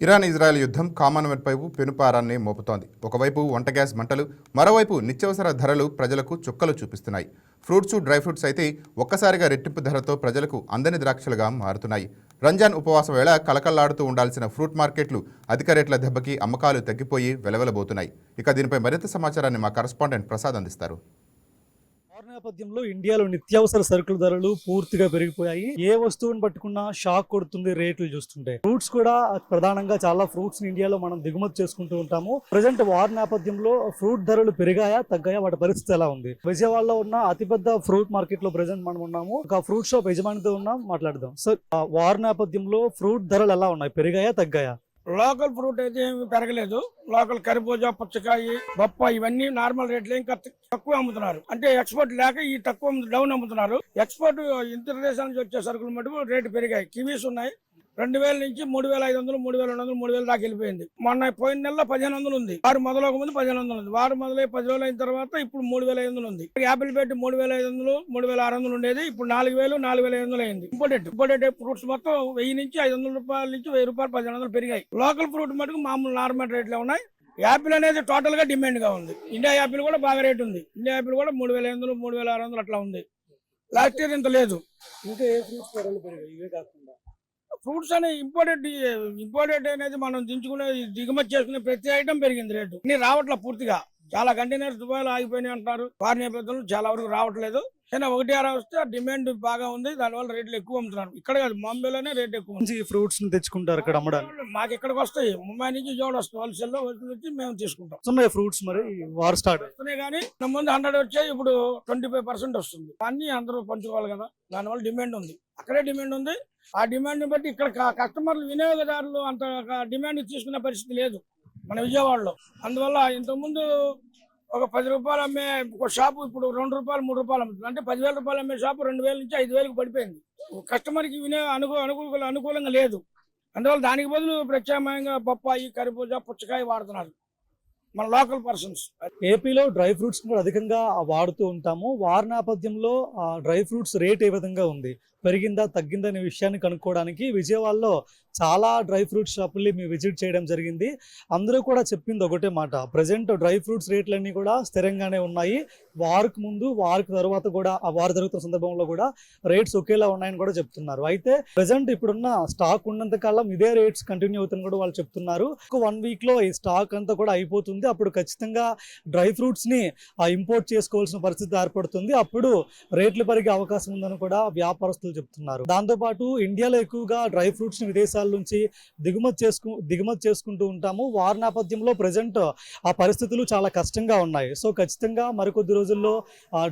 Iran Israel యుద్ధం Commonwealth వైపు పెనుపారాన్ని మోపుతోంది. ఒకవైపు వంట గ్యాస్ మంటలు, మరోవైపు నిత్యావసర ధరలు ప్రజలకు చుక్కలు చూపిస్తున్నాయి. ఫ్రూట్స్, డ్రై ఫ్రూట్స్ అయితే ఒక్కసారిగా రెట్టింపు ధరతో ప్రజలకు అందని ద్రాక్షలుగా మారుతున్నాయి. రంజాన్ ఉపవాస వేళ కలకల్లాడుతూ ఉండాల్సిన ఫ్రూట్ మార్కెట్లు అధిక రేట్ల దెబ్బకి అమ్మకాలు తగ్గిపోయి వెలవెలబోతున్నాయి. ఇక దీనిపై మరింత సమాచారాన్ని మా కరెస్పాండెంట్ ప్రసాద్ అందిస్తారు. నేపథ్యంలో ఇండియాలో నిత్యావసర సరుకుల ధరలు పూర్తిగా పెరిగిపోయాయి. ఏ వస్తువుని పట్టుకున్నా షాక్ కొడుతుంది రేట్లు చూస్తుంటే. ఫ్రూట్స్ కూడా ప్రధానంగా చాలా ఫ్రూట్స్ ఇండియాలో మనం దిగుమతి చేసుకుంటూ ఉంటాము. ప్రజెంట్ వార్ నేపథ్యంలో ఫ్రూట్ ధరలు పెరిగాయా తగ్గాయా, వాటి పరిస్థితి ఎలా ఉంది? విజయవాడలో ఉన్న అతిపెద్ద ఫ్రూట్ మార్కెట్ లో ప్రజెంట్ మనం ఉన్నాము. ఒక ఫ్రూట్ షాప్ యజమానితో ఉన్నాం, మాట్లాడదాం. సో వార్ నేపథ్యంలో ఫ్రూట్ ధరలు ఎలా ఉన్నాయి, పెరిగాయా తగ్గాయా? లోకల్ ఫ్రూట్ అయితే ఏమి పెరగలేదు. లోకల్ కరిబూజా, పుచ్చకాయ, బొప్పాయి ఇవన్నీ నార్మల్ రేట్లు ఇంకా తక్కువ అమ్ముతున్నారు. అంటే ఎక్స్పోర్ట్ లేక ఈ తక్కువ డౌన్ అమ్ముతున్నారు. ఎక్స్పోర్ట్ ఇతర దేశాల నుంచి వచ్చే సరుకులు మటుకు రేటు పెరిగాయి. కివీస్ ఉన్నాయి 2000 నుంచి 3500, 3200, 3000 దాకా వెళ్ళిపోయింది. మొన్న పోయిన నెలలో 1500 ఉంది. వారు మొదలక ముందు 1500 ఉంది. వారు మొదలై 10 రోజులు అయిన తర్వాత ఇప్పుడు 3500 ఉంది. యాపిల్ పెట్టి 3500, 3600 ఉండేది. ఇప్పుడు 4000, 4500 అయింది. ఇంపోర్టెడ్ ఫ్రూట్స్ మొత్తం 1000 నుంచి 500 రూపాయల నుంచి 1000 రూపాయలు 1500 పెరిగాయి. లోకల్ ఫ్రూట్ మటుకు మామూలు నార్మల్ రేట్లు ఉన్నాయి. యాపిల్ అనేది టోటల్ గా డిమాండ్ గా ఉంది. ఇండియా యాపిల్ కూడా బాగా రేట్ ఉంది. ఇండియా యాపిల్ కూడా 3500, 3600 అట్లా ఉంది. లాస్ట్ ఇయర్ ఇంత లేదు. ఇంకా ఏ ఫ్రూట్స్ ధరలు పెరిగాయి ఇవే కాకుండా? ఫ్రూట్స్ అనే ఇంపోర్టెడ్ అనేది మనం దించుకునే దిగుమతి చేసుకునే ప్రతి ఐటమ్ పెరిగింది రేటు. ఇన్ని రావట్లే పూర్తిగా. చాలా కంటైనర్స్ దుబాయ్లో ఆగిపోయినాయి అంటారు. వారి నేపథ్యంలో చాలా వరకు రావట్లేదు. అయినా 1-6 వస్తే డిమాండ్ బాగా ఉంది. దానివల్ల రేట్లు ఎక్కువ అమ్ముతున్నారు. ఇక్కడ కాదు, బాంబేలోనే రేట్ ఎక్కువ ఉంది. ఫ్రూట్స్ ని తెచ్చుకుంటారు ఇక్కడ అమ్మడానికి. మాకు ఇక్కడికి వస్తాయి. ముంబై నుంచి జోడు వస్తాయి. హోల్సేల్ లో వచ్చి మేము తీసుకుంటాం. ఉన్నాయి ఫ్రూట్స్ మరి వార్ స్టార్ట్ వస్తున్నాయి కానీ ముందు 100 వచ్చాయి, ఇప్పుడు 25% వస్తుంది. అన్ని అందరూ పంచుకోవాలి కదా, దానివల్ల డిమాండ్ ఉంది. అక్కడే డిమాండ్ ఉంది. ఆ డిమాండ్ బట్టి ఇక్కడ కస్టమర్లు, వినియోగదారులు అంత డిమాండ్ తీసుకునే పరిస్థితి లేదు మన విజయవాడలో. అందువల్ల ఇంతకుముందు ఒక 10 రూపాయలు అమ్మే ఒక షాపు ఇప్పుడు 2 రూపాయలు, 3 రూపాయలు అమ్ముతుంది. అంటే 10,000 రూపాయలు అమ్మే షాపు 2,000 నుంచి 5,000 పడిపోయింది. కస్టమర్కి అనుకూలంగా లేదు. అందువల్ల దానికి బదులు ప్రత్యామ్నాయంగా బొప్పాయి, కరిబూజా, పుచ్చకాయ వాడుతున్నారు మన లోకల్ పర్సన్స్. ఏపీలో డ్రై ఫ్రూట్స్ కూడా అధికంగా వాడుతూ ఉంటాము. వార్ నేపథ్యంలో డ్రై ఫ్రూట్స్ రేట్ ఏ విధంగా ఉంది, పెరిగిందా తగ్గిందా అనే విషయాన్ని కనుక్కోవడానికి విజయవాడలో చాలా డ్రై ఫ్రూట్ షాపుల్ని మేము విజిట్ చేయడం జరిగింది. అందరూ కూడా చెప్పింది ఒకటే మాట, ప్రజెంట్ డ్రై ఫ్రూట్స్ రేట్లన్నీ కూడా స్థిరంగానే ఉన్నాయి. వార్కు ముందు, వార్కు తర్వాత కూడా, ఆ వార్ జరుగుతున్న సందర్భంలో కూడా రేట్స్ ఒకేలా ఉన్నాయని కూడా చెప్తున్నారు. అయితే ప్రజెంట్ ఇప్పుడున్న స్టాక్ ఉన్నంత కాలం ఇదే రేట్స్ కంటిన్యూ అవుతుందని కూడా వాళ్ళు చెప్తున్నారు. 1 వీక్ లో ఈ స్టాక్ అంతా కూడా అయిపోతుంది. అప్పుడు ఖచ్చితంగా డ్రై ఫ్రూట్స్ ని ఇంపోర్ట్ చేసుకోవాల్సిన పరిస్థితి ఏర్పడుతుంది. అప్పుడు రేట్లు పెరిగే అవకాశం ఉందని కూడా వ్యాపారస్తులు చెప్తున్నారు. దాంతోపాటు ఇండియాలో ఎక్కువగా డ్రై ఫ్రూట్స్ ని విదేశాల నుంచి దిగుమతి చేసుకుంటూ ఉంటాము. వార్ నేపథ్యంలో ప్రజెంట్ ఆ పరిస్థితులు చాలా కష్టంగా ఉన్నాయి. సో ఖచ్చితంగా మరికొద్ది రోజుల్లో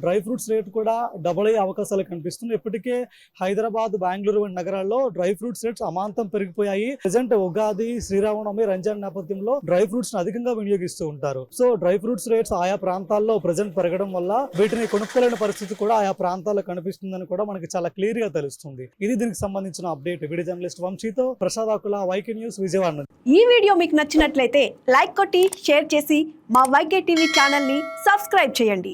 డ్రై ఫ్రూట్స్ రేట్ కూడా డబుల్ అయ్యే అవకాశాలు కనిపిస్తున్నాయి. ఇప్పటికే హైదరాబాద్, బెంగళూరు వంటి నగరాల్లో డ్రై ఫ్రూట్స్ రేట్స్ అమాంతం పెరిగిపోయాయి. ప్రజెంట్ ఉగాది, శ్రీరామనవమి, రంజాన్ నేపథ్యంలో డ్రై ఫ్రూట్స్ ని అధికంగా వినియోగిస్తూ ఉంటారు. సో డ్రై ఫ్రూట్స్ రేట్స్ ఆయా ప్రాంతాల్లో ప్రజెంట్ పెరగడం వల్ల వీటిని కొనుక్కోలేని పరిస్థితి కూడా ఆయా ప్రాంతాల్లో కనిపిస్తుందని కూడా మనకి చాలా క్లియర్ గా తెలుస్తుంది. ఇది దీనికి సంబంధించిన అప్డేట్. వీడియో జర్నలిస్ట్ వంశీతో ప్రసాద్ ఆకుల, వైకే న్యూస్, విజయవాడ. ఈ వీడియో మీకు నచ్చినట్లయితే లైక్ కొట్టి షేర్ చేసి మా వైకే టీవీ ఛానల్ ని సబ్స్క్రైబ్ చేయండి.